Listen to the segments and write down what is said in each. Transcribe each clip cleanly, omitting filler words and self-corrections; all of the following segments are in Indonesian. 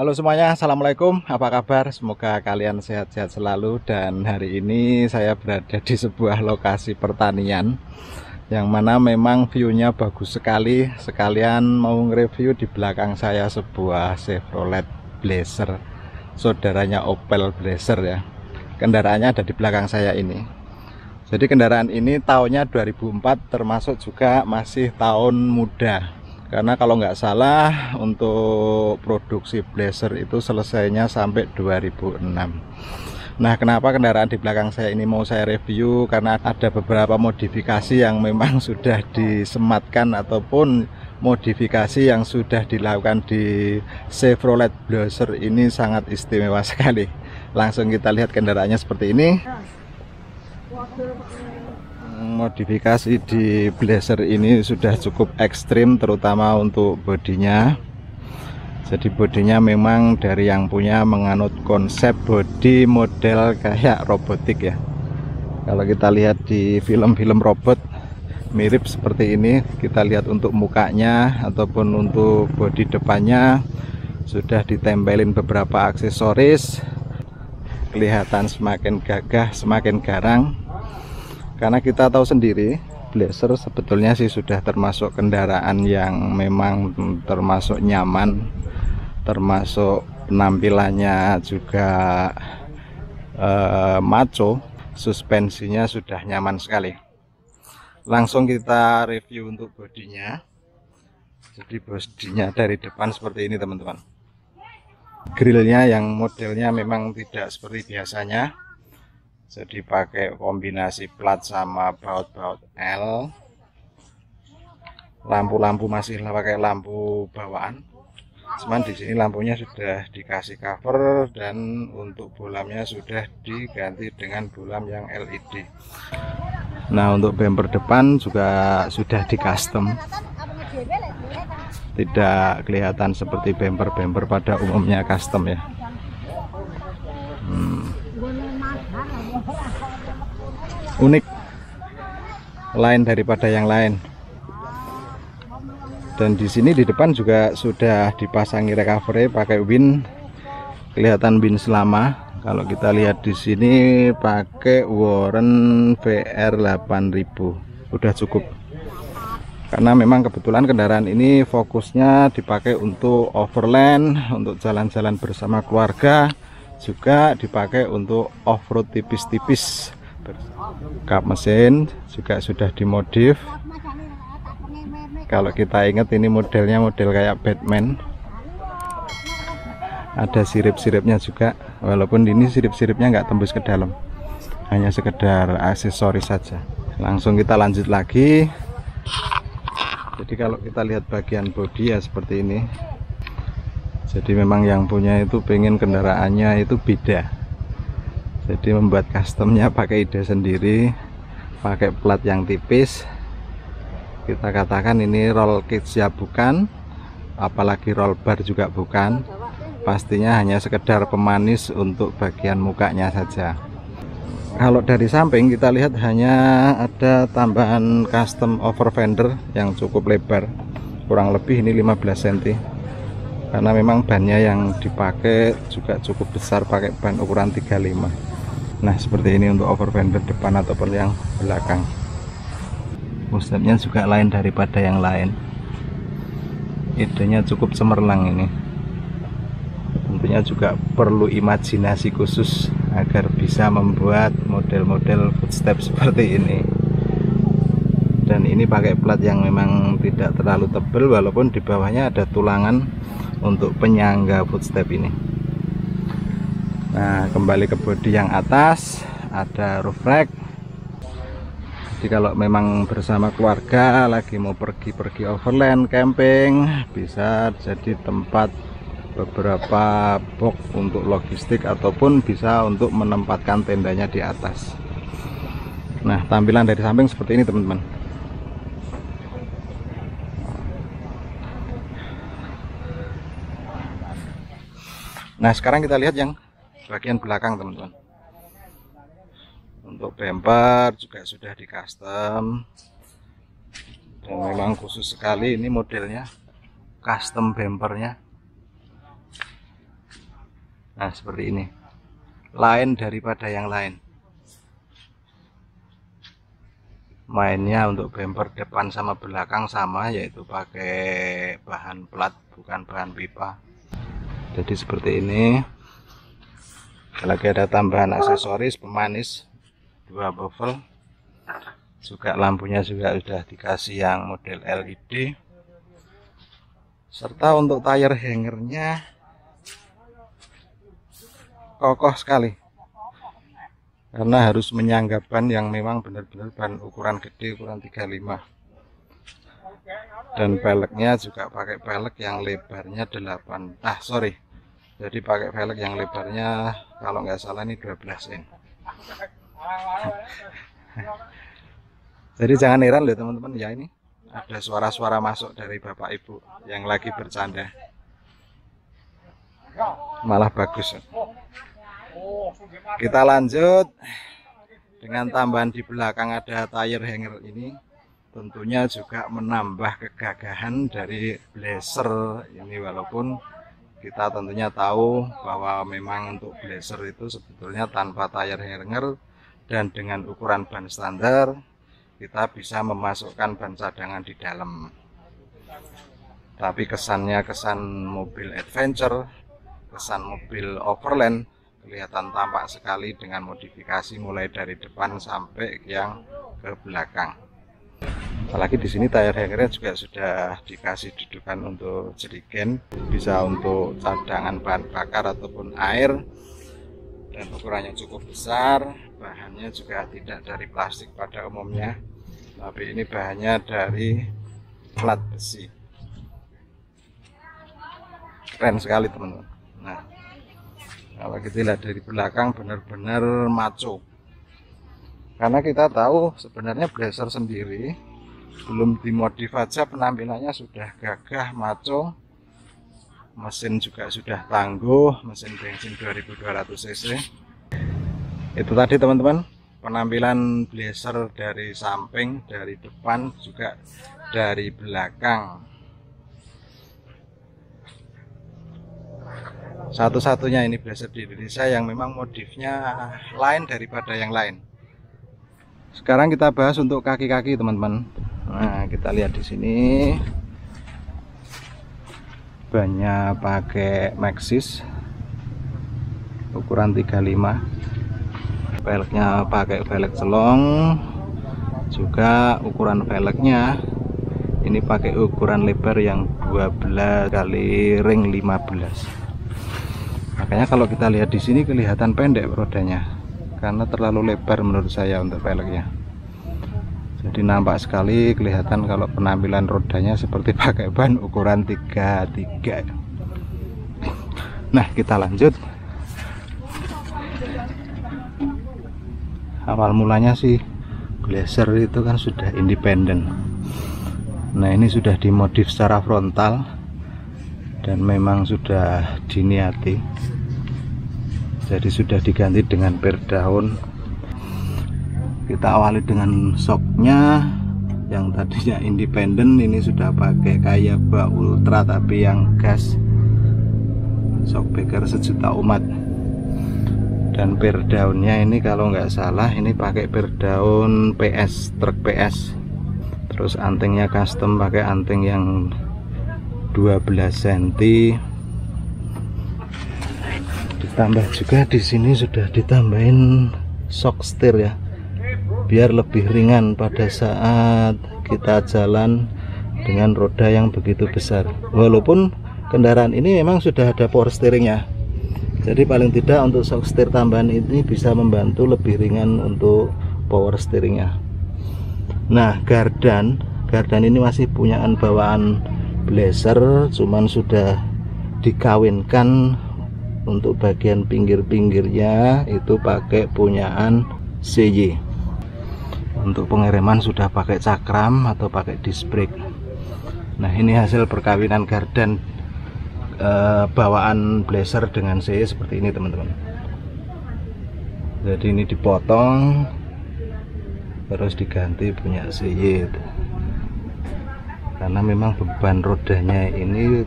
Halo semuanya, assalamualaikum. Apa kabar? Semoga kalian sehat-sehat selalu. Dan hari ini saya berada di sebuah lokasi pertanian yang mana memang view-nya bagus sekali. Sekalian mau nge-review di belakang saya sebuah Chevrolet Blazer, saudaranya Opel Blazer ya. Kendaraannya ada di belakang saya ini. Jadi kendaraan ini tahunnya 2004, termasuk juga masih tahun muda. Karena kalau nggak salah untuk produksi Blazer itu selesainya sampai 2006. Nah, kenapa kendaraan di belakang saya ini mau saya review? Karena ada beberapa modifikasi yang memang sudah disematkan ataupun modifikasi yang sudah dilakukan di Chevrolet Blazer ini sangat istimewa sekali. Langsung kita lihat kendaraannya seperti ini. Modifikasi di Blazer ini sudah cukup ekstrim, terutama untuk bodinya. Jadi bodinya memang dari yang punya menganut konsep body model kayak robotik ya. Kalau kita lihat di film-film robot mirip seperti ini. Kita lihat untuk mukanya ataupun untuk bodi depannya sudah ditempelin beberapa aksesoris, kelihatan semakin gagah, semakin garang. Karena kita tahu sendiri Blazer sebetulnya sih sudah termasuk kendaraan yang memang termasuk nyaman, termasuk penampilannya juga maco, suspensinya sudah nyaman sekali. Langsung kita review untuk bodinya. Jadi bodinya dari depan seperti ini teman-teman. Grillnya yang modelnya memang tidak seperti biasanya. Jadi pakai kombinasi plat sama baut-baut L. Lampu-lampu masih pakai lampu bawaan. Cuman di sini lampunya sudah dikasih cover dan untuk bolamnya sudah diganti dengan bolam yang LED. Nah, untuk bumper depan juga sudah di custom. Tidak kelihatan seperti bumper-bumper pada umumnya custom ya. Unik, lain daripada yang lain. Dan di sini di depan juga sudah dipasangi recovery pakai win, kelihatan win selama. Kalau kita lihat di sini pakai Warren VR 8000, udah cukup. Karena memang kebetulan kendaraan ini fokusnya dipakai untuk overland, untuk jalan-jalan bersama keluarga, juga dipakai untuk off-road tipis-tipis. Kap mesin juga sudah dimodif. Kalau kita ingat ini modelnya model kayak Batman. Ada sirip-siripnya juga, walaupun ini sirip-siripnya nggak tembus ke dalam, hanya sekedar aksesoris saja. Langsung kita lanjut lagi. Jadi kalau kita lihat bagian bodi ya seperti ini. Jadi memang yang punya itu pengen kendaraannya itu beda. Jadi membuat customnya pakai ide sendiri, pakai plat yang tipis. Kita katakan ini roll cage ya bukan, apalagi roll bar juga bukan. Pastinya hanya sekedar pemanis untuk bagian mukanya saja. Kalau dari samping kita lihat hanya ada tambahan custom over fender yang cukup lebar, kurang lebih ini 15 cm. Karena memang bannya yang dipakai juga cukup besar, pakai ban ukuran 35. Nah, seperti ini untuk over fender depan ataupun yang belakang. Konsepnya juga lain daripada yang lain. Idenya cukup cemerlang ini. Tentunya juga perlu imajinasi khusus agar bisa membuat model-model footstep seperti ini. Dan ini pakai plat yang memang tidak terlalu tebal, walaupun di bawahnya ada tulangan untuk penyangga footstep ini. Nah, kembali ke bodi yang atas, ada roof rack. Jadi kalau memang bersama keluarga lagi mau pergi overland camping, bisa jadi tempat beberapa box untuk logistik ataupun bisa untuk menempatkan tendanya di atas. Nah, tampilan dari samping seperti ini teman-teman. Nah, sekarang kita lihat yang bagian belakang teman-teman. Untuk bumper juga sudah di custom, dan memang khusus sekali ini modelnya, custom bumpernya. Nah seperti ini, lain daripada yang lain. Mainnya untuk bumper depan sama belakang sama, yaitu pakai bahan plat bukan bahan pipa. Jadi seperti ini. Lagi ada tambahan aksesoris pemanis 2 bevel, juga lampunya juga sudah dikasih yang model LED, serta untuk tire hangernya kokoh sekali karena harus menyanggap ban yang memang benar-benar ban ukuran gede, ukuran 35. Dan peleknya juga pakai pelek yang lebarnya 8, jadi pakai velg yang lebarnya kalau nggak salah ini 12 in. Jadi jangan heran loh teman-teman ya, ini ada suara-suara masuk dari bapak ibu yang lagi bercanda. Malah bagus. Kita lanjut dengan tambahan di belakang ada tire hanger ini. Tentunya juga menambah kegagahan dari Blazer ini, walaupun kita tentunya tahu bahwa memang untuk Blazer itu sebetulnya tanpa tire hanger dan dengan ukuran ban standar kita bisa memasukkan ban cadangan di dalam. Tapi kesannya kesan mobil adventure, kesan mobil overland kelihatan tampak sekali dengan modifikasi mulai dari depan sampai yang ke belakang. Apalagi di sini tire hangernya juga sudah dikasih dudukan untuk jerigen, bisa untuk cadangan bahan bakar ataupun air, dan ukurannya cukup besar. Bahannya juga tidak dari plastik pada umumnya, tapi ini bahannya dari plat besi. Keren sekali teman-teman. Nah, kalau kita lihat dari belakang benar-benar maco, karena kita tahu sebenarnya Blazer sendiri belum dimodif aja penampilannya sudah gagah, maco. Mesin juga sudah tangguh, mesin bensin 2200 cc. Itu tadi teman-teman, penampilan Blazer dari samping, dari depan, juga dari belakang. Satu-satunya ini Blazer di Indonesia yang memang modifnya lain daripada yang lain. Sekarang kita bahas untuk kaki-kaki teman-teman. Nah, kita lihat di sini bannya pakai Maxxis ukuran 35. Velgnya pakai velg celong, juga ukuran velgnya ini pakai ukuran lebar yang 12 kali ring 15. Makanya kalau kita lihat di sini kelihatan pendek rodanya karena terlalu lebar menurut saya untuk velgnya. Jadi nampak sekali kelihatan kalau penampilan rodanya seperti pakai ban ukuran 33. Nah, kita lanjut. Awal mulanya sih Blazer itu kan sudah independen. Nah, ini sudah dimodif secara frontal dan memang sudah diniati. Jadi sudah diganti dengan per daun. Kita awali dengan shocknya yang tadinya independen, ini sudah pakai Kayaba Ultra tapi yang gas, shockbreaker sejuta umat. Dan per daunnya ini kalau nggak salah ini pakai per daun PS, truk PS. Terus antingnya custom pakai anting yang 12 cm. Ditambah juga di sini sudah ditambahin shock steer ya, biar lebih ringan pada saat kita jalan dengan roda yang begitu besar. Walaupun kendaraan ini memang sudah ada power steeringnya, jadi paling tidak untuk shock steer tambahan ini bisa membantu lebih ringan untuk power steeringnya. Nah, gardan ini masih punyaan bawaan Blazer, cuman sudah dikawinkan untuk bagian pinggir-pinggirnya itu pakai punyaan CY. Untuk pengereman sudah pakai cakram atau pakai disc brake. Nah, ini hasil perkawinan gardan bawaan Blazer dengan CY seperti ini teman-teman. Jadi ini dipotong terus diganti punya CY, karena memang beban rodanya ini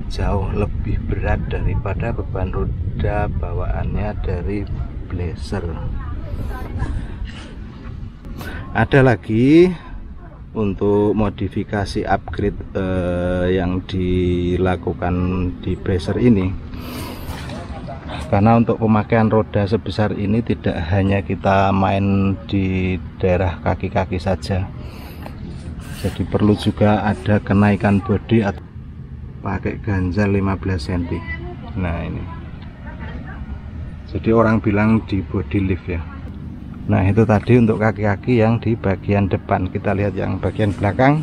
jauh lebih berat daripada beban roda bawaannya dari Blazer. Ada lagi untuk modifikasi upgrade yang dilakukan di Blazer ini, karena untuk pemakaian roda sebesar ini tidak hanya kita main di daerah kaki-kaki saja, jadi perlu juga ada kenaikan bodi atau pakai ganjal 15 cm. Nah ini, jadi orang bilang di body lift ya. Nah itu tadi untuk kaki-kaki yang di bagian depan. Kita lihat yang bagian belakang.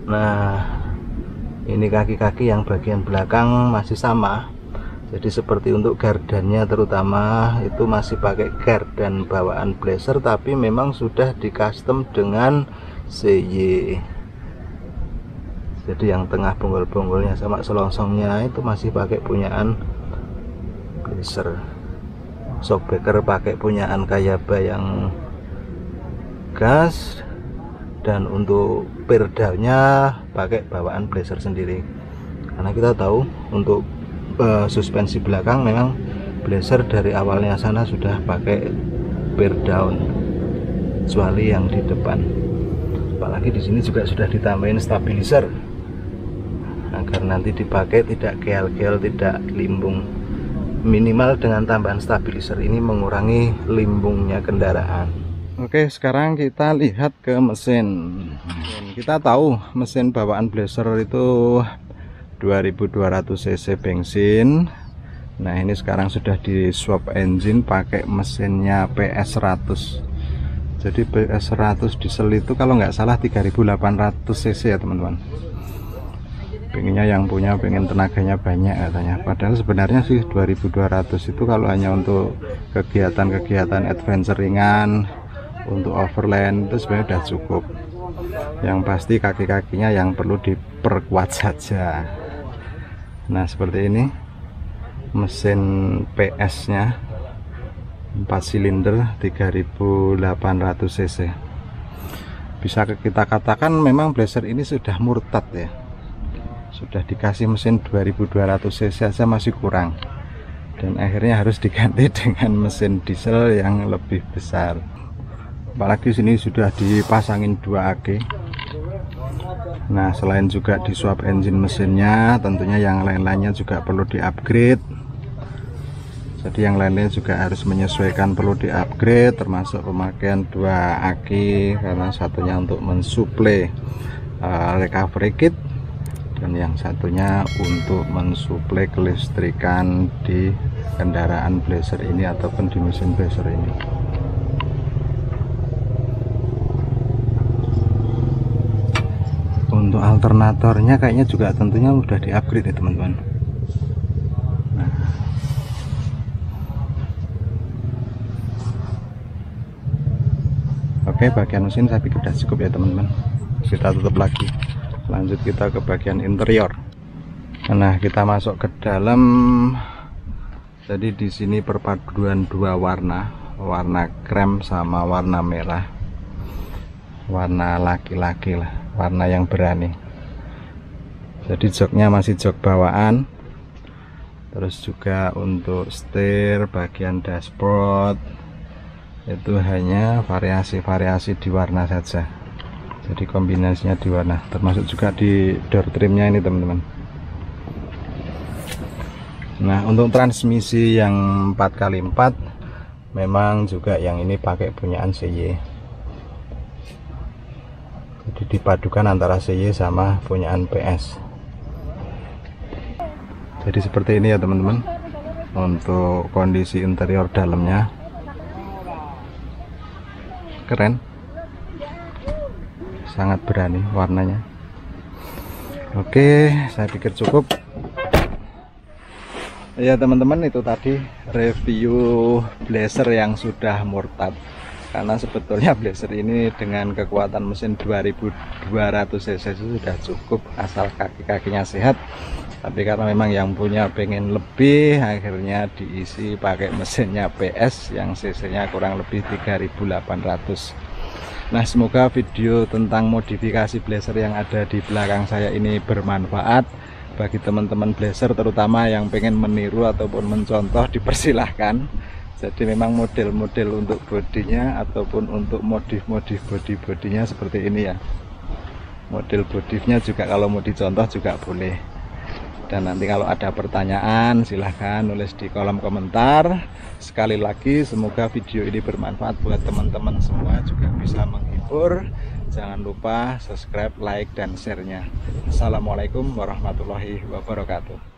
Nah ini kaki-kaki yang bagian belakang masih sama. Jadi seperti untuk gardannya terutama itu masih pakai gardan bawaan Blazer, tapi memang sudah di custom dengan CY. Jadi yang tengah bonggol-bonggolnya sama selongsongnya itu masih pakai punyaan Blazer. Shockbreaker pakai punyaan Kayaba yang gas, dan untuk pedalnya pakai bawaan Blazer sendiri. Karena kita tahu untuk suspensi belakang memang Blazer dari awalnya sana sudah pakai bear down, kecuali yang di depan. Apalagi di sini juga sudah ditambahin stabilizer agar nanti dipakai tidak geal-geal, tidak limbung. Minimal dengan tambahan stabilizer ini mengurangi limbungnya kendaraan. Oke, sekarang kita lihat ke mesin. Kita tahu mesin bawaan Blazer itu 2200 cc bensin. Nah ini sekarang sudah di swap engine pakai mesinnya PS 100. Jadi PS 100 diesel itu kalau nggak salah 3800 cc ya teman-teman. Pengennya yang punya pengen tenaganya banyak katanya, padahal sebenarnya sih 2200 itu kalau hanya untuk kegiatan-kegiatan adventure ringan, untuk overland itu sebenarnya udah cukup. Yang pasti kaki-kakinya yang perlu diperkuat saja. Nah seperti ini mesin PS nya 4 silinder 3800 cc. Bisa kita katakan memang Blazer ini sudah murtad ya, sudah dikasih mesin 2200 cc saja masih kurang, dan akhirnya harus diganti dengan mesin diesel yang lebih besar. Apalagi sini sudah dipasangin 2 AK. Nah selain juga di swap engine mesinnya, tentunya yang lain-lainnya juga perlu di-upgrade. Jadi yang lainnya juga harus menyesuaikan, perlu di-upgrade, termasuk pemakaian 2 aki, karena satunya untuk mensuplai recovery kit, dan yang satunya untuk mensuplai kelistrikan di kendaraan Blazer ini ataupun di mesin Blazer ini. Untuk alternatornya kayaknya juga tentunya udah di-upgrade ya teman-teman. Nah. Oke, bagian mesin saya pikir udah cukup ya teman-teman. Kita tutup lagi. Lanjut kita ke bagian interior. Nah, kita masuk ke dalam. Jadi di sini perpaduan 2 warna, warna krem sama warna merah. Warna laki-laki lah, warna yang berani. Jadi joknya masih jok bawaan, terus juga untuk setir, bagian dashboard itu hanya variasi-variasi di warna saja. Jadi kombinasinya di warna, termasuk juga di door trimnya ini teman-teman. Nah untuk transmisi yang 4x4 memang juga yang ini pakai punyaan CY. Jadi dipadukan antara CY sama punyaan PS. Jadi seperti ini ya teman-teman untuk kondisi interior dalamnya. Keren, sangat berani warnanya. Oke, saya pikir cukup ya teman-teman. Itu tadi review Blazer yang sudah murtad, karena sebetulnya Blazer ini dengan kekuatan mesin 2200 cc sudah cukup asal kaki-kakinya sehat. Tapi karena memang yang punya pengen lebih, akhirnya diisi pakai mesinnya PS yang cc nya kurang lebih 3800. Nah, semoga video tentang modifikasi blazer yang ada di belakang saya ini bermanfaat bagi teman-teman blazer, terutama yang pengen meniru ataupun mencontoh, dipersilahkan. Jadi memang model-model untuk bodinya ataupun untuk modif-modif bodinya seperti ini ya. Model modifnya juga kalau mau dicontoh juga boleh. Dan nanti kalau ada pertanyaan silahkan nulis di kolom komentar. Sekali lagi semoga video ini bermanfaat buat teman-teman semua, juga bisa menghibur. Jangan lupa subscribe, like, dan share-nya. Assalamualaikum warahmatullahi wabarakatuh.